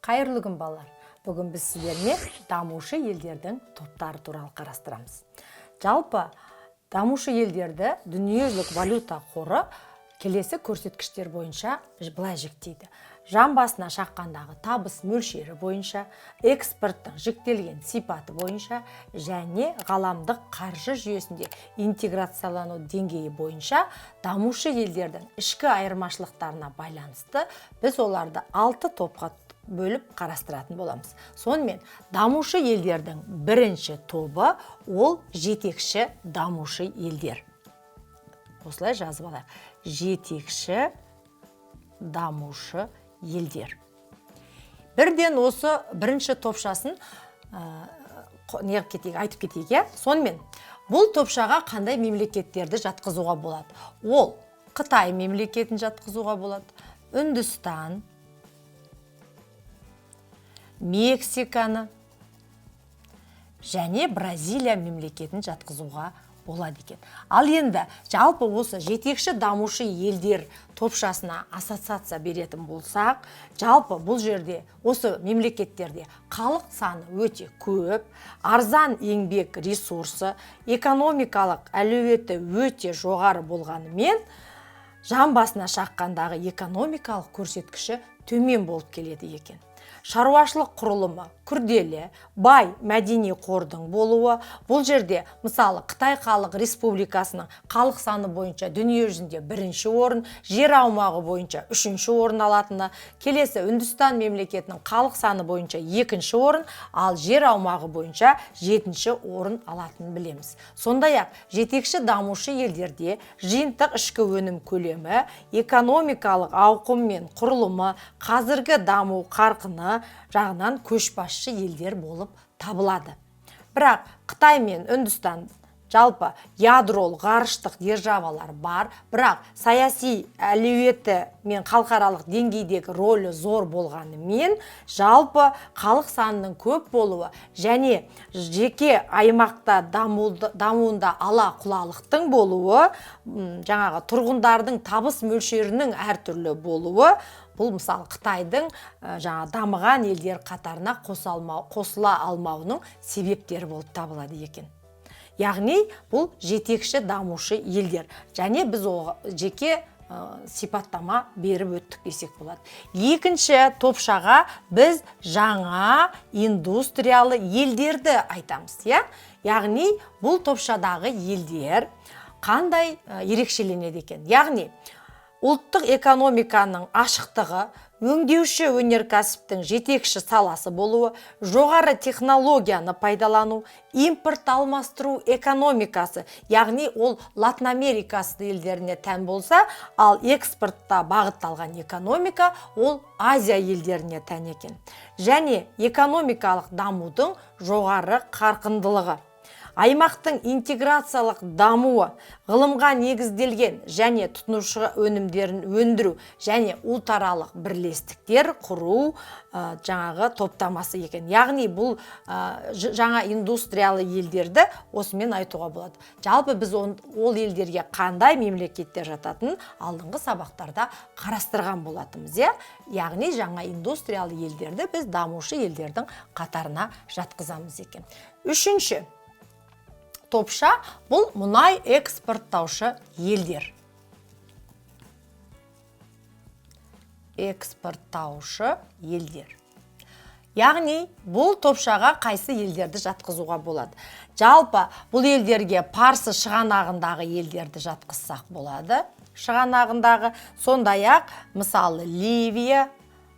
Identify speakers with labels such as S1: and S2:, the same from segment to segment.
S1: Қайырлы күн балалар. Бүгін біз сіздермен дамушы елдердің топтары туралы қарастырамыз. Жалпы дамушы елдерді дүниежүзілік валюта қоры келесі көрсеткіштер бойынша былай жіктейді. Жан басына шаққандағы табыс мөлшері бойынша, экспорттың жіктелген сипаты бойынша және ғаламдық қаржы жүйесінде интеграциялану деңгейі бойынша дамушы елдердің ішкі айырмашылықтарына байланысты біз оларды 6 топқа бөліп қарастыратын боламыз. Сонымен дамушы елдердің бірінші тобы ол жетекші дамушы елдер. Осылай жазып алайық. Жетекші дамушы елдер. Бірден осы бірінші топшасын айтып кетейік. Сонымен бұл топшаға қандай мемлекеттерді жатқызуға болады? Ол Қытай мемлекетін жатқызуға болады, Үндістан, Мексиканы және Бразилия мемлекетін жатқызуға болады екен. Ал енді жалпы осы жетекші дамушы елдер топшасына ассоциация беретін болсақ, жалпы бұл жерде осы мемлекеттерде халық саны өте көп, арзан еңбек ресурсы, экономикалық әлеуеті өте жоғары болғанымен, жан басына шаққандағы экономикалық көрсеткіші төмен болып келеді екен. Шаруашылық құрылымы күрделі, бай мәдени қордың болуы, бұл жерде мысалы Қытай Халық Республикасының халық саны бойынша дүние жүзінде бірінші орын, жер аумағы бойынша үшінші орын алатыны, келесі Үндістан мемлекетінің халық саны бойынша екінші орын, ал жер аумағы бойынша жетінші орын алатынын білеміз. Сондай-ақ жетекші дамушы елдерде жиынтық ішкі өнім көлемі, экономикалық ауқым мен құрылымы, қазіргі даму қарқыны жағынан көшбасшы елдер болып табылады. Бірақ Қытай мен Үндістан жалпы ядролық ғарыштық державалар бар, бірақ саяси әлеуеті мен халықаралық деңгейдегі рөлі зор болғанымен, жалпы халық санының көп болуы және жеке аймақта дамуында ала құлалықтың болуы, жаңағы тұрғындардың табыс мөлшерінің әртүрлі болуы, бұл мысалы Қытайдың дамыған елдер қатарына қосыла алмауының себептері болып табылады екен. Яғни бұл жетекші дамушы елдер. Және біз жеке сипаттама беріп өттік десек болады. Екінші топшаға біз жаңа индустриялы елдерді айтамыз. Яғни бұл топшадағы елдер қандай ерекшеленеді екен? Яғни ұлттық экономиканың ашықтығы, өңдеуші өнеркәсіптің жетекші саласы болуы, жоғары технологияны пайдалану, импорт алмастыру экономикасы, яғни ол Латын Америкасы елдеріне тән болса, ал экспортта бағытталған экономика ол Азия елдеріне тән екен. Және экономикалық дамудың жоғары қарқындылығы. Аймақтың интеграциялық дамуы, ғылымға негізделген және тұтынушы өнімдерін өндіру және ұлтаралық бірлестіктер құру жаңағы топтамасы екен. Яғни бұл жаңа индустриялы елдерді осымен айтуға болады. Жалпы біз ол елдерге қандай мемлекеттер жататын алдыңғы сабақтарда қарастырған болатымыз. Яғни жаңа индустриялы елдерді біз дамушы елдердің қатарына жатқызамыз екен. Үшінші топша бұл мұнай экспорттаушы елдер. Экспорттаушы елдер. Яғни бұл топшаға қайсы елдерді жатқызуға болады? Жалпы бұл елдерге Парсы шығанағындағы елдерді жатқызсақ болады. Шығанағындағы сондай-ақ мысалы Ливия,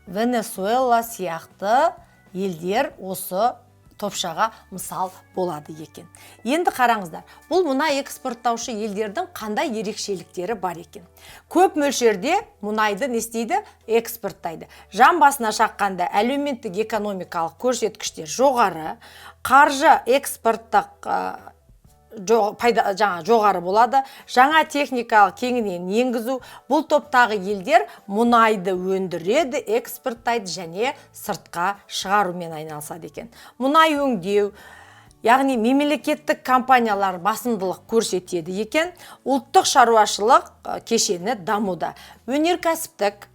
S1: Венесуэла сияқты елдер осы топшаға мысал болады екен. Енді қараңыздар, бұл мұнай экспорттаушы елдердің қандай ерекшеліктері бар екен? Көп мөлшерде мұнайды не істейді? Экспорттайды. Жан басына шаққанда әлеуметтік экономикалық көрсеткіштер жоғары, қаржы экспорттық жоғары болады, жаңа техникалық кеңінен енгізу, бұл топтағы елдер мұнайды өндіреді, экспорттайды және сыртқа шығарумен айналысады екен. Мұнай өңдеу, яғни мемлекеттік компаниялар басымдылық көрсетеді екен, ұлттық шаруашылық кешені дамуда. Өнеркәсіптік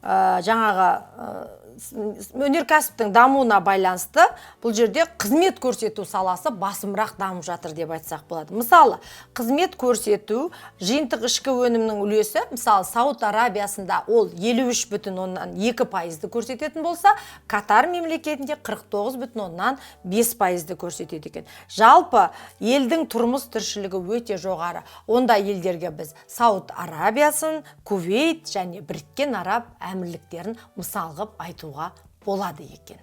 S1: жаңағы өнеркәсіптің дамуына байланысты бұл жерде қызмет көрсету саласы басымырақ дамып жатыр деп айтсақ болады. Мысалы, қызмет көрсету жиынтық ішкі өнімнің үлесі, мысалы, Сауд Арабиясында ол 53,2%-ді көрсететін болса, Катар мемлекетінде 49,5%-ді көрсетеді екен. Жалпы елдің тұрмыс тіршілігі өте жоғары. Онда елдерге біз Сауд Арабиясын, Кувейт және Біріккен Араб Әмірліктерін мысал қылып айтуға болады екен.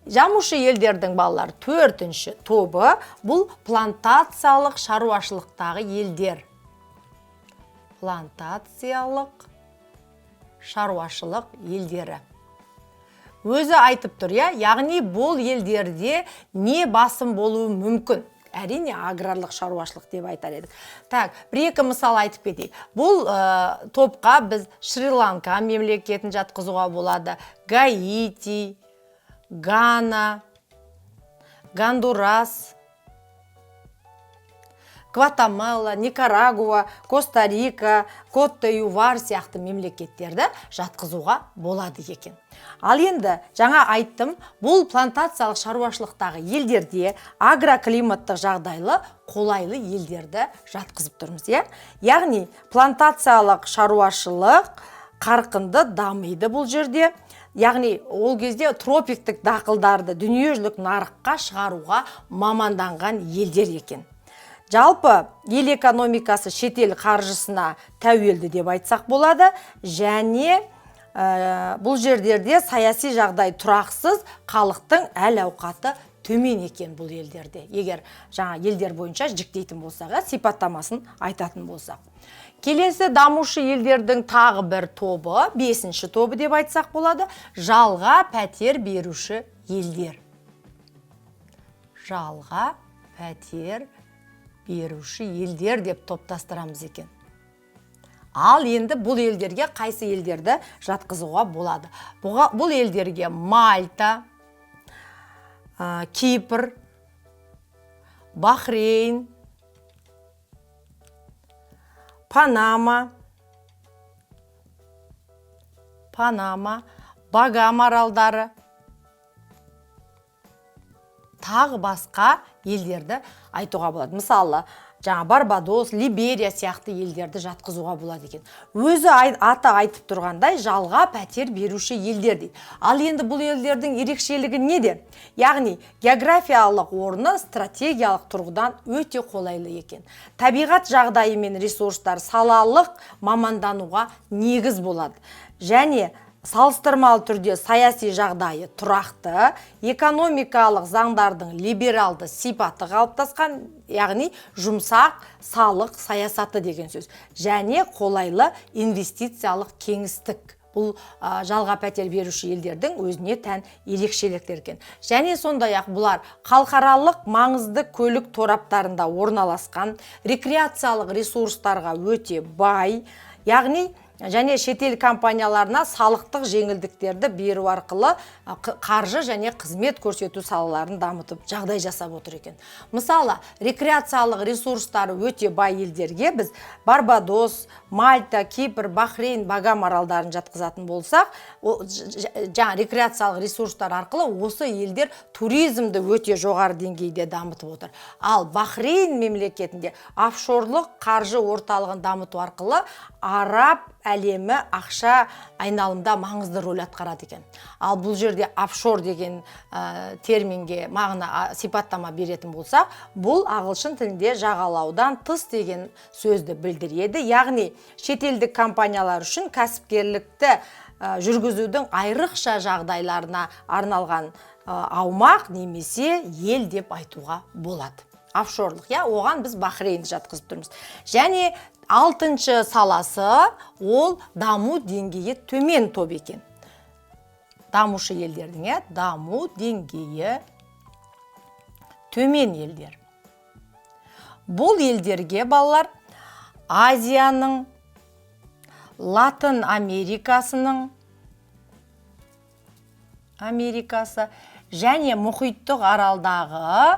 S1: Дамушы елдердің балалар 4-ші тобы бұл плантациялық шаруашылықтағы елдер. Плантациялық шаруашылық елдері. Өзі айтып тұр, яғни бұл елдерде не басым болуы мүмкін? Әрине аграрлық шаруашылық деп айтар едік. Так, бір-екі мысал айтып кетейік. Бұл топқа біз Шри-Ланка мемлекетін жатқызуға болады. Гаити, Гана, Гондурас, Гватемала, Никарагуа, Коста-Рика, Кот-д'Ивуар сияқты мемлекеттерді жатқызуға болады екен. Ал енді жаңа айттым, бұл плантациялық шаруашылықтағы елдерде агроклиматтық жағдайлы қолайлы елдерді жатқызып тұрмыз. Яғни плантациялық шаруашылық қарқынды дамиды бұл жерде. Яғни ол кезде тропиктік дақылдарды дүниежүзілік нарыққа шығаруға маманданған елдер екен. Жалпы ел экономикасы шетел қаржысына тәуелді деп айтсақ болады, және бұл жерлерде саяси жағдай тұрақсыз, халықтың әл-ауқаты төмен екен бұл елдерде. Егер жаңа елдер бойынша жіктейтін болсақ, сипаттамасын айтатын болсақ. Келесі дамушы елдердің тағы бір тобы, 5-ші тобы деп айтсақ болады, жалға пәтер беруші елдер. Жалға пәтер беруші елдер деп топтастырамыз екен. Ал енді бұл елдерге қайсы елдерді жатқызуға болады? Бұл елдерге Мальта, Кипр, Бахрейн, Панама, Багам аралдары, тағы басқа елдерді айтуға болады. Мысалы, жаңа Барбадос, Либерия сияқты елдерді жатқызуға болады екен. Өзі аты айтып тұрғандай жалға пәтер беруші елдер дейді. Ал енді бұл елдердің ерекшелігі неде? Яғни географиялық орны стратегиялық тұрғыдан өте қолайлы екен. Табиғат жағдайы мен ресурстар салалық мамандануға негіз болады. Және салыстырмалы түрде саяси жағдайы тұрақты, экономикалық заңдардың либералды сипаты қалыптасқан, яғни жұмсақ салық саясаты деген сөз. Және қолайлы инвестициялық кеңістік. Бұл жалға пәтер беруші елдердің өзіне тән ерекшеліктер екен. Және сондай-ақ бұлар халықаралық маңызды көлік тораптарында орналасқан, рекреациялық ресурстарға өте бай, яғни және шетел компанияларына салықтық жеңілдіктерді беру арқылы қаржы және қызмет көрсету салаларын дамытып жағдай жасап отыр екен. Мысалы, рекреациялық ресурстары өте бай елдерге біз Барбадос, Мальта, Кипр, Бахрейн, Багам аралдарын жатқызатын болсақ, жаңа рекреациялық ресурстар арқылы осы елдер туризмді өте жоғары деңгейде дамытып отыр. Ал Бахрейн мемлекетінде офшорлық қаржы орталығын дамыту арқылы араб әлемі ақша айналымда маңызды рөл атқарады екен. Ал бұл жерде офшор деген терминге мағына сипаттама беретін болса, бұл ағылшын тілінде жағалаудан тыс деген сөзді білдіреді. Яғни шетелдік компаниялар үшін кәсіпкерлікті жүргізудің айрықша жағдайларына арналған аумақ немесе ел деп айтуға болады. Офшорлық, оған біз Бахрейнді жатқызып тұрмыз. Және 6-шы саласы ол даму деңгейі төмен топ екен. Дамушы елдердің даму деңгейі төмен елдер. Бұл елдерге балалар Азияның, Латын Америкасы және мұхиттық аралдағы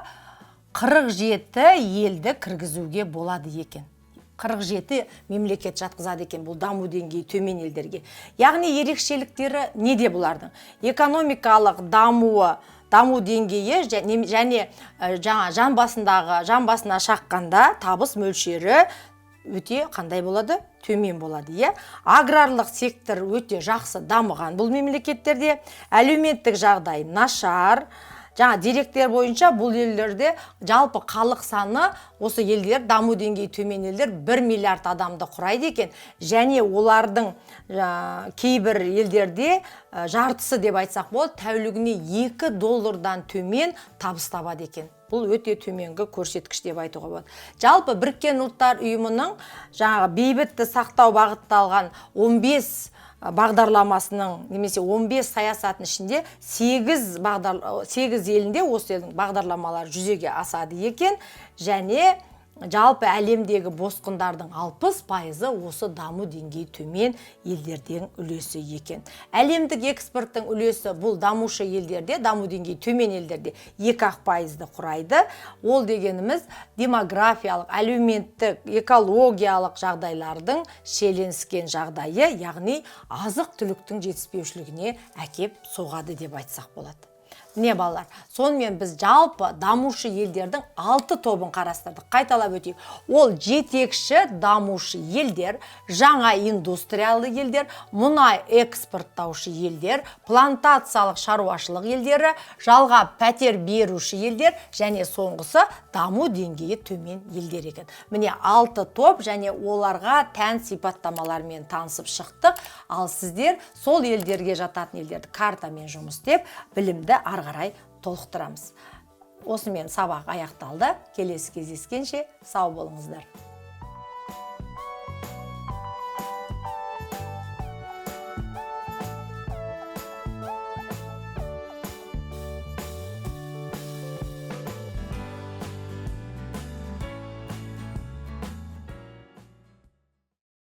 S1: 47 елді кіргізуге болады екен. 47 мемлекет жатқызады екен бұл даму деңгейі төмен елдерге. Яғни ерекшеліктері неде бұлардың? Экономикалық даму деңгейі және жан басына шаққанда табыс мөлшері өте қандай болады? Төмен болады, е. Аграрлық сектор өте жақсы дамыған бұл мемлекеттерде, әлеуметтік жағдай нашар. Деректер бойынша бұл елдерде жалпы халық саны, осы елдер, даму деңгейі төмен елдер 1 миллиард адамды құрайды екен. Және олардың кейбір елдерде жартысы деп айтсақ болады, тәулігіне $2 төмен табыс табады екен. Бұл өте төменгі көрсеткіш деп айтуға болады. Жалпы Біріккен ұлттар ұйымының бейбітті сақтау бағытталған 15 бағдарламасының немесе 15 саясатының ішінде 8 елінде осы елдің бағдарламалары жүзеге асады екен. Және жалпы әлемдегі босқындардың 60% осы даму деңгейі төмен елдердің үлесі екен. Әлемдік экспорттың үлесі бұл дамушы елдерде, даму деңгейі төмен елдерде 2% құрайды. Ол дегеніміз демографиялық, әлеуметтік, экологиялық жағдайлардың шиеленіскен жағдайы, яғни азық-түліктің жетіспеушілігіне әкеп соғады деп айтсақ болады. Не балалар? Сонымен біз жалпы дамушы елдердің 6 тобын қарастырдық. Қайталап өтейік. Ол жетекші дамушы елдер, жаңа индустриялы елдер, мұнай экспорттаушы елдер, плантациялық шаруашылық елдері, жалға пәтер беруші елдер, және соңғысы даму деңгейі төмен елдер екен. Міне 6 топ және оларға тән сипаттамалармен танысып шықтық. Ал сіздер сол елдерге жататын елдерді картамен жұмыс істеп, білімді қарай толықтырамыз. Осымен сабақ аяқталды. Келесі кездескенше сау болыңыздар.